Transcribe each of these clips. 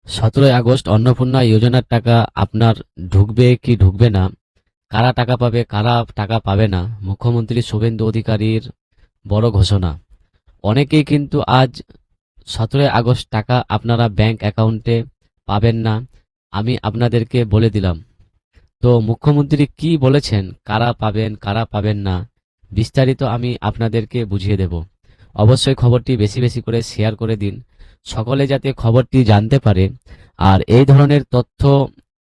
17ই August Annapurna যোজনার টাকা আপনার ঢুকবে কি ঢুকবে না, কারা টাকা পাবে কারা টাকা পাবে না, মুখ্যমন্ত্রী শুভেন্দু অধিকারীর বড় ঘোষণা। অনেকেই কিন্তু আজ 17ই আগস্ট টাকা আপনারা ব্যাংক অ্যাকাউন্টে পাবেন না। আমি আপনাদেরকে বলে দিলাম। তো মুখ্যমন্ত্রী কি বলেছেন, কারা পাবেন কারা পাবেন না, বিস্তারিত আমি আপনাদেরকে বুঝিয়ে দেব। অবশ্যই খবরটি বেশি বেশি করে শেয়ার করে দিন, সকলে যাতে খবরটি জানতে পারে। আর এই ধরনের তথ্য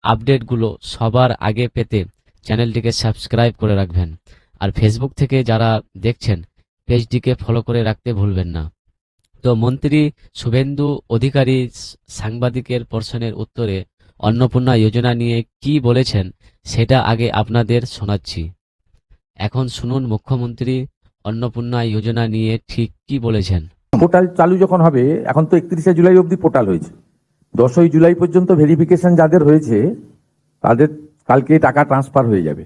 আপডেটগুলো সবার আগে পেতে চ্যানেলটিকে সাবস্ক্রাইব করে রাখবেন। আর ফেসবুক থেকে যারা দেখছেন পেজটিকে ফলো করে রাখতে ভুলবেন না। তো মন্ত্রী শুভেন্দু অধিকারী সাংবাদিকের প্রশ্নের উত্তরে অন্নপূর্ণা যোজনা নিয়ে কি বলেছেন সেটা আগে আপনাদের শোনাচ্ছি। এখন শুনুন মুখ্যমন্ত্রী অন্নপূর্ণা যোজনা নিয়ে ঠিক কি বলেছেন। পোর্টাল চালু যখন হবে, এখন তো 31শে জুলাই অবধি পোর্টাল হয়েছে। 10ই জুলাই পর্যন্ত ভেরিফিকেশন যাদের হয়েছে তাদের কালকে টাকা ট্রান্সফার হয়ে যাবে।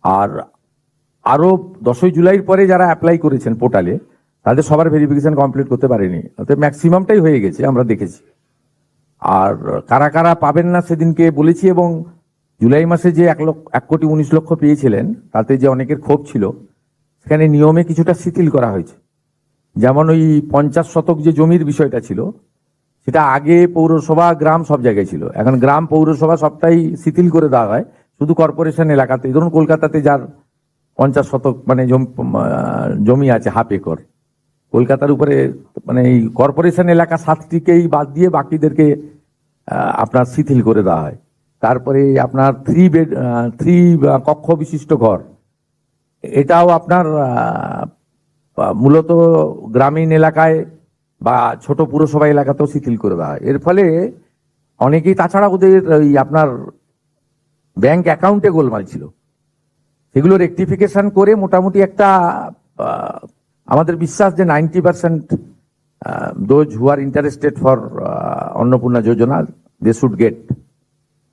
আর আরো 10ই জুলাইয়ের পরে যারা অ্যাপ্লাই করেছেন পোর্টালে তাদের সবার ভেরিফিকেশন কমপ্লিট করতে পারেনি, অর্থাৎ ম্যাক্সিমামটাই হয়ে গেছে, আমরা দেখেছি। আর কারা কারা পাবেন না সেদিনকে বলেছি, এবং জুলাই মাসে যে 1,19,00,000 পেয়েছিলেন তাতে যে অনেকের ক্ষোভ ছিল, সেখানে নিয়মে কিছুটা শিথিল করা হয়েছে। যেমন ওই 50 শতক যে জমির বিষয়টা ছিল, সেটা আগে পৌরসভা গ্রাম সব জায়গায় ছিল, এখন গ্রাম পৌরসভা সবটাই শিথিল করে দেওয়া হয়। শুধু কর্পোরেশন এলাকাতে, ধরুন কলকাতাতে যার 50 শতক মানে জমি আছে, হাফ একর, কলকাতার উপরে মানে এই কর্পোরেশন এলাকা 7টিকেই বাদ দিয়ে বাকিদেরকে আপনার শিথিল করে দেওয়া হয়। তারপরে আপনার 3 কক্ষ বিশিষ্ট ঘর, এটাও আপনার মূলত গ্রামীণ এলাকায় বা ছোট পুরসভা এলাকাতেও শিথিল করে দেওয়া হয়। এর ফলে অনেকেই, তাছাড়া ওদের ওই আপনার ব্যাংক অ্যাকাউন্টে গোলমাল ছিল, সেগুলো রেকটিফিকেশন করে মোটামুটি একটা আমাদের বিশ্বাস যে 90% those who are interested for Annapurna Yojana they should get.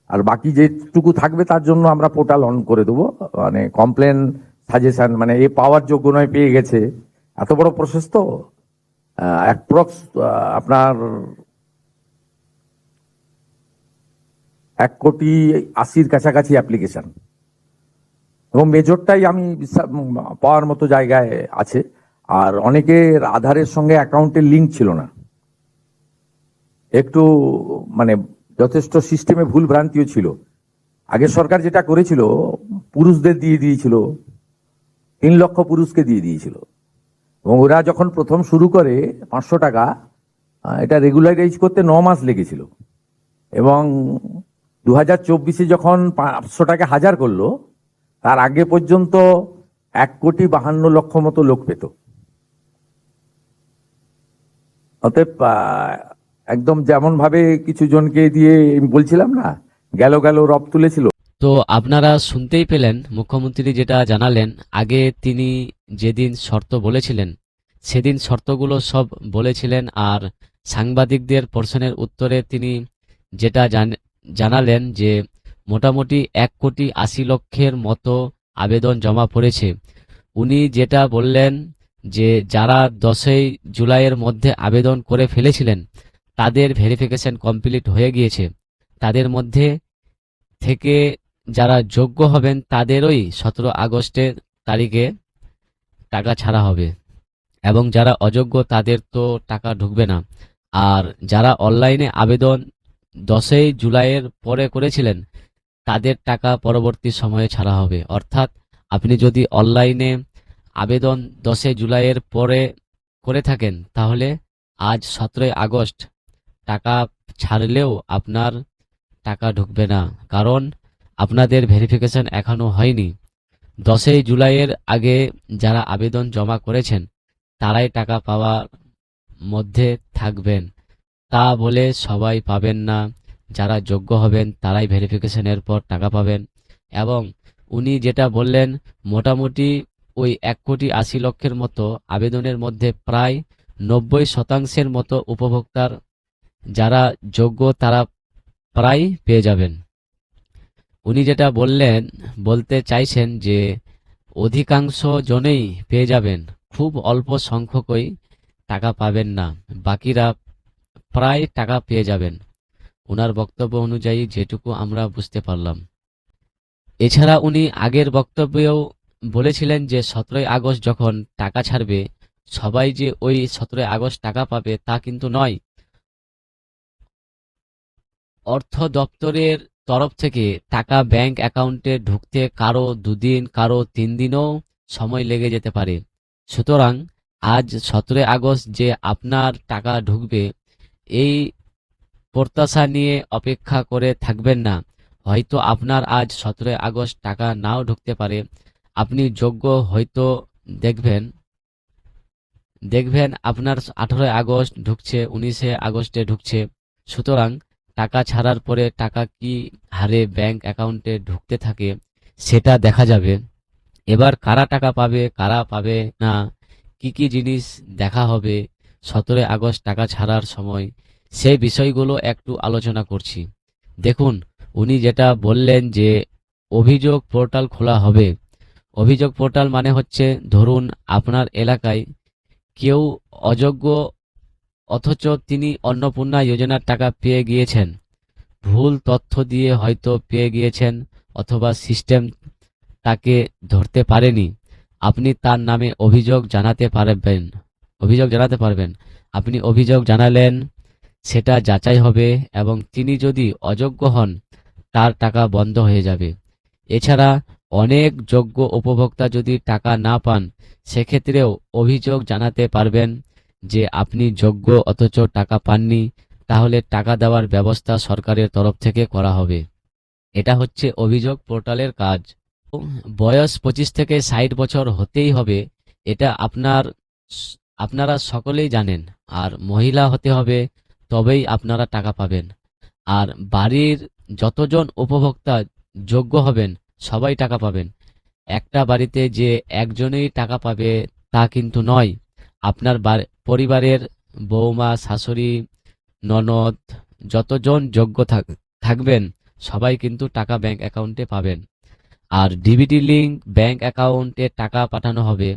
আর বাকি যেটুকু থাকবে তার জন্য আমরা পোর্টাল অন করে দেবো, মানে কমপ্লেন সাজেশন, মানে এ পাওয়ার যোগ্য নয় পেয়ে গেছে, এত বড় প্রসেস তো। অ্যাপ্রক্স আপনার 1,80,00,000 কাছাকাছি অ্যাপ্লিকেশন, এবং মেজরটাই আমি পাওয়ার মতো জায়গায় আছে। আর অনেকের আধারের সঙ্গে অ্যাকাউন্টের লিঙ্ক ছিল না, একটু মানে যথেষ্ট সিস্টেমে ভুল ভ্রান্তিও ছিল। আগের সরকার যেটা করেছিল, পুরুষদের দিয়ে দিয়েছিল, 3 লক্ষ পুরুষকে দিয়ে দিয়েছিল, এবং ওরা যখন প্রথম শুরু করে 500 টাকা, এটা রেগুলারাইজ করতে 9 মাস লেগেছিল, এবং 2024-এ যখন 500 টাকা 1000 করলো, তার আগে পর্যন্ত 1,52,00,000 মতো লোক পেত। অতএব একদম যেমন ভাবে কিছু জনকে দিয়ে আমি বলছিলাম না, গেল গেল রব তুলেছিল। তো আপনারা শুনতেই পেলেন মুখ্যমন্ত্রী যেটা জানালেন। আগে তিনি যেদিন শর্ত বলেছিলেন সেদিন শর্তগুলো সব বলেছিলেন, আর সাংবাদিকদের প্রশ্নের উত্তরে তিনি যেটা জানালেন যে মোটামুটি 1,80,00,000 মতো আবেদন জমা পড়েছে। উনি যেটা বললেন যে যারা 10ই জুলাইয়ের মধ্যে আবেদন করে ফেলেছিলেন তাদের ভেরিফিকেশন কমপ্লিট হয়ে গিয়েছে। তাদের মধ্যে থেকে যারা যোগ্য হবেন তাদেরই 17 আগস্টের তারিখে টাকা ছাড়া হবে, এবং যারা অযোগ্য তাদের তো টাকা ঢুকবে না। আর যারা অনলাইনে আবেদন 10ই জুলাইয়ের পরে করেছিলেন তাদের টাকা পরবর্তী সময়ে ছাড়া হবে। অর্থাৎ আপনি যদি অনলাইনে আবেদন 10ই জুলাইয়ের পরে করে থাকেন তাহলে আজ 17ই আগস্ট টাকা ছাড়লেও আপনার টাকা ঢুকবে না, কারণ আপনাদের ভেরিফিকেশন এখনো হয়নি। 10ই জুলাইয়ের আগে যারা আবেদন জমা করেছেন তারাই টাকা পাওয়ার মধ্যে থাকবেন। তা বলে সবাই পাবেন না, যারা যোগ্য হবেন তারাই ভেরিফিকেশনের পর টাকা পাবেন। এবং উনি যেটা বললেন, মোটামুটি ওই 1,80,00,000 মতো আবেদনের মধ্যে প্রায় 90% মতো উপভোক্তার যারা যোগ্য তারা প্রায় পেয়ে যাবেন। উনি যেটা বলতে চাইছেন যে অধিকাংশ জনেই পেয়ে যাবেন, খুব অল্প সংখ্যকই টাকা পাবেন না, বাকিরা প্রায় টাকা পেয়ে যাবেন। ওনার বক্তব্য অনুযায়ী যেটুকু আমরা বুঝতে পারলাম। এছাড়া উনি আগের বক্তব্যেও বলেছিলেন যে 17ই আগস্ট যখন টাকা ছাড়বে সবাই যে ওই 17ই আগস্ট টাকা পাবে তা কিন্তু নয়। অর্থ দপ্তরের তরফ থেকে টাকা ব্যাংক অ্যাকাউন্টে ঢুকতে কারো 2 দিন, কারো 3 দিনও সময় লেগে যেতে পারে। সুতরাং আজ 17ই আগস্ট যে আপনার টাকা ঢুকবে এই প্রত্যাশা নিয়ে অপেক্ষা করে থাকবেন না। হয়তো আপনার আজ 17ই আগস্ট টাকা নাও ঢুকতে পারে। আপনি যোগ্য হয়তো দেখবেন দেখবেন আপনার 18ই আগস্ট ঢুকছে, 19শে আগস্টে ঢুকছে। সুতরাং টাকা ছাড়ার পরে টাকা কি হারে ব্যাংক অ্যাকাউন্টে ঢুকতে থাকে সেটা দেখা যাবে। এবার কারা টাকা পাবে কারা পাবে না, কি কি জিনিস দেখা হবে 17ই আগস্ট টাকা ছাড়ার সময়, সেই বিষয়গুলো একটু আলোচনা করছি। দেখুন, উনি যেটা বললেন যে অভিযোগ পোর্টাল খোলা হবে। অভিযোগ পোর্টাল মানে হচ্ছে, ধরুন আপনার এলাকায় কেউ অযোগ্য অথচ তিনি অন্নপূর্ণা যোজনার টাকা পেয়ে গিয়েছেন, ভুল তথ্য দিয়ে হয়তো পেয়ে গিয়েছেন অথবা সিস্টেম তাকে ধরতে পারেনি। আপনি তার নামে অভিযোগ জানাতে পারবেন। আপনি অভিযোগ জানালেন, সেটা যাচাই হবে এবং তিনি যদি অযোগ্য হন তার টাকা বন্ধ হয়ে যাবে। এছাড়া অনেক যোগ্য উপভোক্তা যদি টাকা না পান সেক্ষেত্রেও অভিযোগ জানাতে পারবেন যে আপনি যোগ্য অথচ টাকা পাননি, তাহলে টাকা দেওয়ার ব্যবস্থা সরকারের তরফ থেকে করা হবে। এটা হচ্ছে অভিযোগ পোর্টালের কাজ। বয়স 25 থেকে 60 বছর হতেই হবে, এটা আপনারা সকলেই জানেন। আর মহিলা হতে হবে, তবেই আপনারা টাকা পাবেন। আর বাড়ির যতজন উপভোক্তা যোগ্য হবেন সবাই টাকা পাবেন। একটা বাড়িতে যে একজনই টাকা পাবে তা কিন্তু নয়। আপনার পরিবারের বৌমা, শাশুড়ি, ননদ যতজন যোগ্য থাকবেন সবাই কিন্তু টাকা ব্যাংক অ্যাকাউন্টে পাবেন। আর ডিবিটি লিংক ব্যাংক অ্যাকাউন্টে টাকা পাঠানো হবে।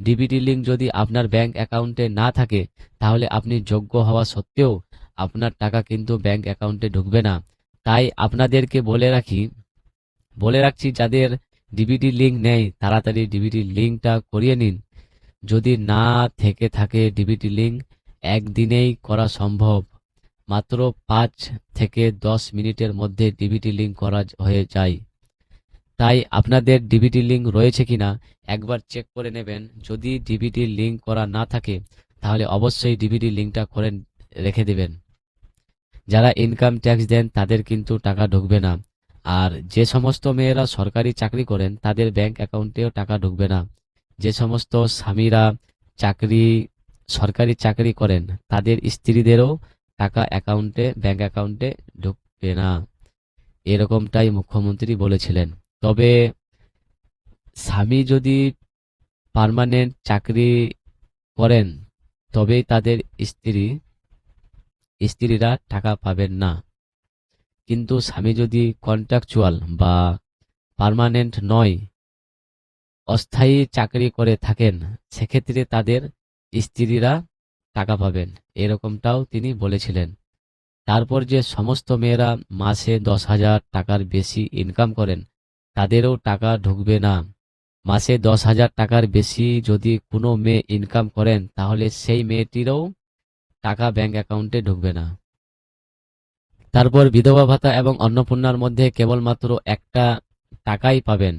ডিবিটি লিংক যদি আপনার ব্যাংক অ্যাকাউন্টে না থাকে তাহলে আপনি যোগ্য হওয়া সত্ত্বেও আপনার টাকা কিন্তু ব্যাংক অ্যাকাউন্টে ঢুকবে না। তাই আপনাদেরকে বলে রাখছি, যাদের ডিবিটি লিংক নেই তাড়াতাড়ি ডিবিটি লিংকটা করিয়ে নিন। যদি না থেকে থাকে ডিবিটি লিংক, একদিনেই করা সম্ভব। মাত্র 5 থেকে 10 মিনিটের মধ্যে ডিবিটি লিংক করা হয়ে যায়। তাই আপনাদের ডিবিটি লিংক রয়েছে কিনা একবার চেক করে নেবেন। যদি ডিবিটি লিংক করা না থাকে তাহলে অবশ্যই ডিবিটি লিংকটা করে রেখে দেবেন। যারা ইনকাম ট্যাক্স দেন তাদের কিন্তু টাকা ঢুকবে না। আর যে সমস্ত মেয়েরা সরকারি চাকরি করেন তাদের ব্যাংক অ্যাকাউন্টেও টাকা ঢুকবে না। যে সমস্ত স্বামীরা চাকরি সরকারি চাকরি করেন তাদের স্ত্রীদেরও টাকা ব্যাংক অ্যাকাউন্টে ঢুকবে না। এরকমটাই মুখ্যমন্ত্রী বলেছিলেন। তবে স্বামী যদি পার্মানেন্ট চাকরি করেন তবেই তাদের স্ত্রীরা টাকা পাবেন না। কিন্তু স্বামী যদি কন্ট্রাকচুয়াল বা পার্মানেন্ট নয়, অস্থায়ী চাকরি করে থাকেন, সেক্ষেত্রে তাদের স্ত্রীরা টাকা পাবেন, এরকমটাও তিনি বলেছিলেন। তারপর যে সমস্ত মেয়েরা মাসে 10,000 টাকার বেশি ইনকাম করেন তাদেরও টাকা ঢুকবে না। মাসে 10,000 টাকার বেশি যদি কোনো মেয়ে ইনকাম করেন তাহলে সেই মেয়েটিরও টাকা ব্যাংক অ্যাকাউন্টে ঢুকবে না। তারপর বিধবা ভাতা এবং অন্নপূর্ণার মধ্যে কেবলমাত্র একটা টাকাই পাবেন,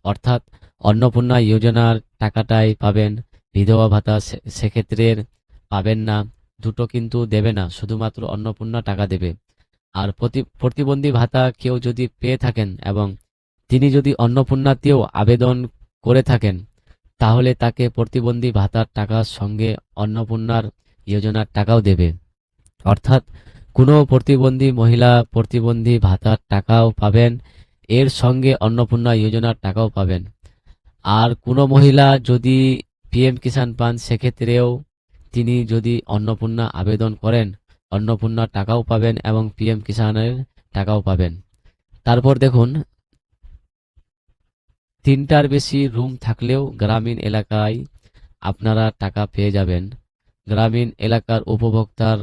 অর্থাৎ অন্নপূর্ণা যোজনার টাকাটাই পাবেন। বিধবা ভাতা সেক্ষেত্রে পাবেন না, দুটো কিন্তু দেবে না, শুধুমাত্র অন্নপূর্ণা টাকা দেবে। আর প্রতিবন্ধী ভাতা কেউ যদি পেয়ে থাকেন এবং তিনি যদি অন্নপূর্ণাতেও আবেদন করে থাকেন তাহলে তাকে প্রতিবন্ধী ভাতার টাকার সঙ্গে অন্নপূর্ণার যোজনার টাকাও দেবে। অর্থাৎ কোনো প্রতিবন্ধী মহিলা প্রতিবন্ধী ভাতার টাকাও পাবেন, এর সঙ্গে অন্নপূর্ণা যোজনার টাকাও পাবেন। আর কোনো মহিলা যদি পিএম কিষাণ পান সেক্ষেত্রেও তিনি যদি অন্নপূর্ণা আবেদন করেন অন্নপূর্ণার টাকাও পাবেন এবং পিএম কিষাণের টাকাও পাবেন। তারপর দেখুন, 3টার বেশি রুম থাকলেও গ্রামীণ এলাকায় আপনারা টাকা পেয়ে যাবেন। গ্রামীণ এলাকার উপভোক্তার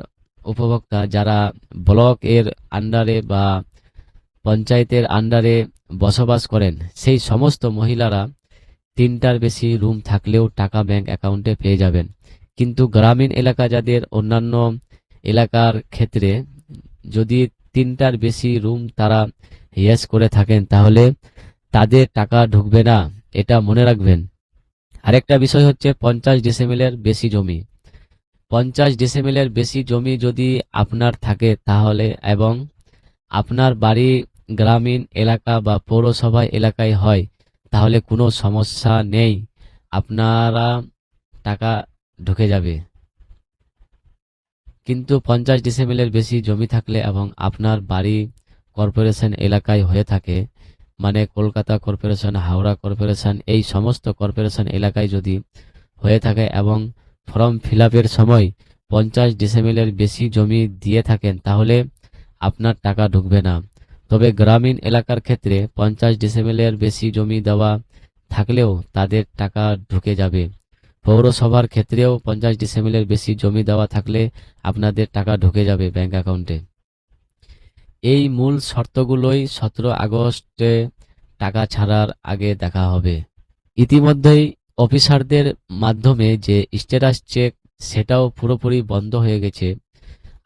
উপভোক্তা যারা ব্লক এর আন্ডারে বা পঞ্চায়েতের আন্ডারে বসবাস করেন, সেই সমস্ত মহিলারা 3টার বেশি রুম থাকলেও টাকা ব্যাংক অ্যাকাউন্টে পেয়ে যাবেন। কিন্তু গ্রামীণ এলাকা যাদের অন্যান্য এলাকার ক্ষেত্রে যদি 3টার বেশি রুম তারা ইয়েস করে থাকেন, তাহলে তাদের টাকা ঢুকবে না, এটা মনে রাখবেন। আরেকটা বিষয় হচ্ছে 50 ডেসিমেলের বেশি জমি। 50 ডেসিমেলের বেশি জমি যদি আপনার থাকে তাহলে, এবং আপনার বাড়ি গ্রামীণ এলাকা বা পৌরসভা এলাকায় হয়, তাহলে কোনো সমস্যা নেই, আপনারা টাকা ঢুকে যাবে। কিন্তু 50 ডেসিমেলের বেশি জমি থাকলে এবং আপনার বাড়ি কর্পোরেশন এলাকায় হয়ে থাকে, মানে কলকাতা কর্পোরেশন, হাওড়া কর্পোরেশন, এই সমস্ত কর্পোরেশন এলাকায় যদি হয়ে থাকে এবং ফর্ম ফিল আপের সময় 50 ডেসিমেলের বেশি জমি দিয়ে থাকেন, তাহলে আপনার টাকা ঢুকবে না। তবে গ্রামীণ এলাকার ক্ষেত্রে 50 ডেসিমেলের বেশি জমি দেওয়া থাকলেও তাদের টাকা ঢুকে যাবে। পৌরসভার ক্ষেত্রেও 50 ডেসিমেলের বেশি জমি দেওয়া থাকলে আপনাদের টাকা ঢুকে যাবে ব্যাংক অ্যাকাউন্টে। এই মূল শর্তগুলোই 17 আগস্টে টাকা ছাড়ার আগে দেখা হবে। ইতিমধ্যেই অফিসারদের মাধ্যমে যে স্ট্যাটাস চেক, সেটাও পুরোপুরি বন্ধ হয়ে গেছে।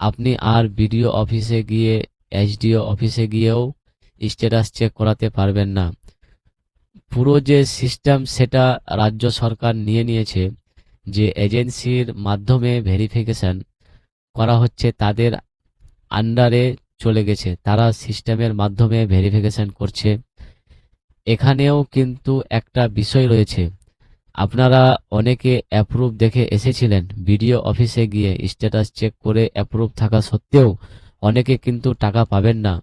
আপনি আর বিডিও অফিসে গিয়ে, এসডিও অফিসে গিয়েও স্ট্যাটাস চেক করাতে পারবেন না। পুরো যে সিস্টেম সেটা রাজ্য সরকার নিয়ে নিয়েছে, যে এজেন্সির মাধ্যমে ভেরিফিকেশন করা হচ্ছে, তাদের আন্ডারে চলে গেছে, তারা সিস্টেমের মাধ্যমে ভেরিফিকেশন করছে। এখানেও কিন্তু একটা বিষয় রয়েছে, আপনারা অনেকে অ্যাপ্রুভ দেখে এসেছিলেন, বিডিও অফিসে গিয়ে স্ট্যাটাস চেক করে অ্যাপ্রুভ থাকা সত্ত্বেও অনেকে কিন্তু টাকা পাবেন না।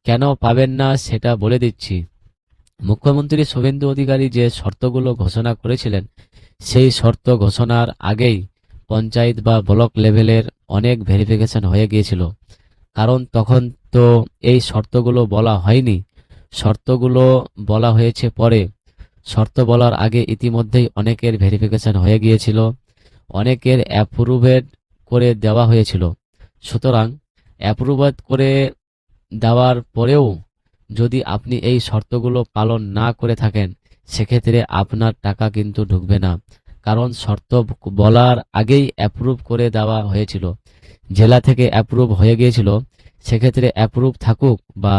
কেন পাবেন না সেটা বলে দিচ্ছি। মুখ্যমন্ত্রী শুভেন্দু অধিকারী যে শর্তগুলো ঘোষণা করেছিলেন, সেই শর্ত ঘোষণার আগেই পঞ্চায়েত বা ব্লক লেভেলের অনেক ভেরিফিকেশন হয়ে গিয়েছিল। কারণ তখন তো এই শর্তগুলো বলা হয়নি, শর্তগুলো বলা হয়েছে পরে। শর্ত বলার আগে ইতিমধ্যেই অনেকের ভেরিফিকেশন হয়ে গিয়েছিল, অনেকের অ্যাপ্রুভেড করে দেওয়া হয়েছিল। সুতরাং অ্যাপ্রুভেড করে দেওয়ার পরেও যদি আপনি এই শর্তগুলো পালন না করে থাকেন, সেক্ষেত্রে আপনার টাকা কিন্তু ঢুকবে না। কারণ শর্ত বলার আগেই অ্যাপ্রুভ করে দেওয়া হয়েছিল, জেলা থেকে অ্যাপ্রুভ হয়ে গিয়েছিল। সেক্ষেত্রে অ্যাপ্রুভ থাকুক বা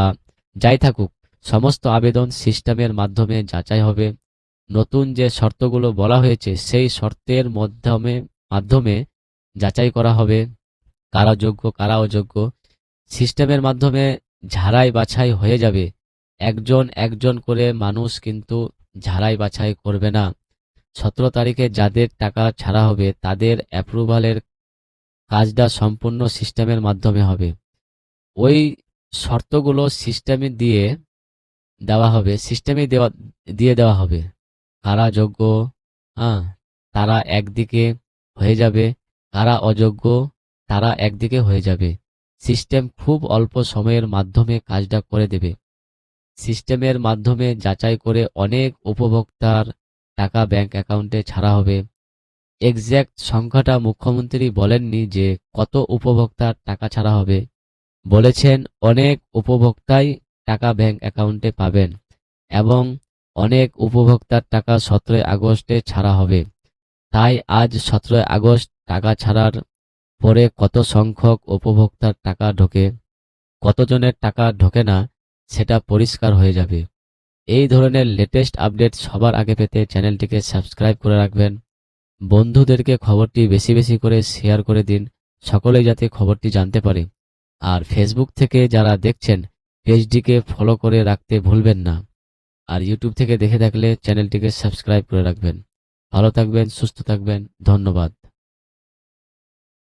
যাই থাকুক, সমস্ত আবেদন সিস্টেমের মাধ্যমে যাচাই হবে। নতুন যে শর্তগুলো বলা হয়েছে, সেই শর্তের মাধ্যমে যাচাই করা হবে কারা যোগ্য কারা অযোগ্য। সিস্টেমের মাধ্যমে ঝাড়াই বাছাই হয়ে যাবে। একজন একজন করে মানুষ কিন্তু ঝাড়াই বাছাই করবে না। 17 তারিখে যাদের টাকা ছাড়া হবে, তাদের অ্যাপ্রুভালের কাজটা সম্পূর্ণ সিস্টেমের মাধ্যমে হবে। ওই শর্তগুলো সিস্টেমে দিয়ে দেওয়া হবে কারা যোগ্য, হ্যাঁ, তারা একদিকে হয়ে যাবে, কারা অযোগ্য তারা একদিকে হয়ে যাবে। সিস্টেম খুব অল্প সময়ের মাধ্যমে কাজটা করে দেবে। সিস্টেমের মাধ্যমে যাচাই করে অনেক উপভোক্তার টাকা ব্যাংক অ্যাকাউন্টে ছাড়া হবে। এক্স্যাক্ট সংখ্যাটা মুখ্যমন্ত্রী বলেননি যে কত উপভোক্তার টাকা ছাড়া হবে, বলেছেন অনেক উপভোক্তাই টাকা ব্যাংক অ্যাকাউন্টে পাবেন এবং অনেক উপভোক্তার টাকা 17 আগস্টে ছাড়া হবে। তাই আজ 17 আগস্ট টাকা ছাড়ার পরে কত সংখ্যক উপভোক্তার টাকা ঢোকে, কতজনের টাকা ঢোকে না, সেটা পরিষ্কার হয়ে যাবে। এই ধরনের লেটেস্ট আপডেট সবার আগে পেতে চ্যানেলটিকে সাবস্ক্রাইব করে রাখবেন। বন্ধুদেরকে খবরটি বেশি বেশি করে শেয়ার করে দিন, সকলেই যাতে খবরটি জানতে পারে। আর ফেসবুক থেকে যারা দেখছেন, পেজটিকে ফলো করে রাখতে ভুলবেন না। আর ইউটিউব থেকে দেখে থাকলে চ্যানেলটিকে সাবস্ক্রাইব করে রাখবেন। ভালো থাকবেন, সুস্থ থাকবেন, ধন্যবাদ।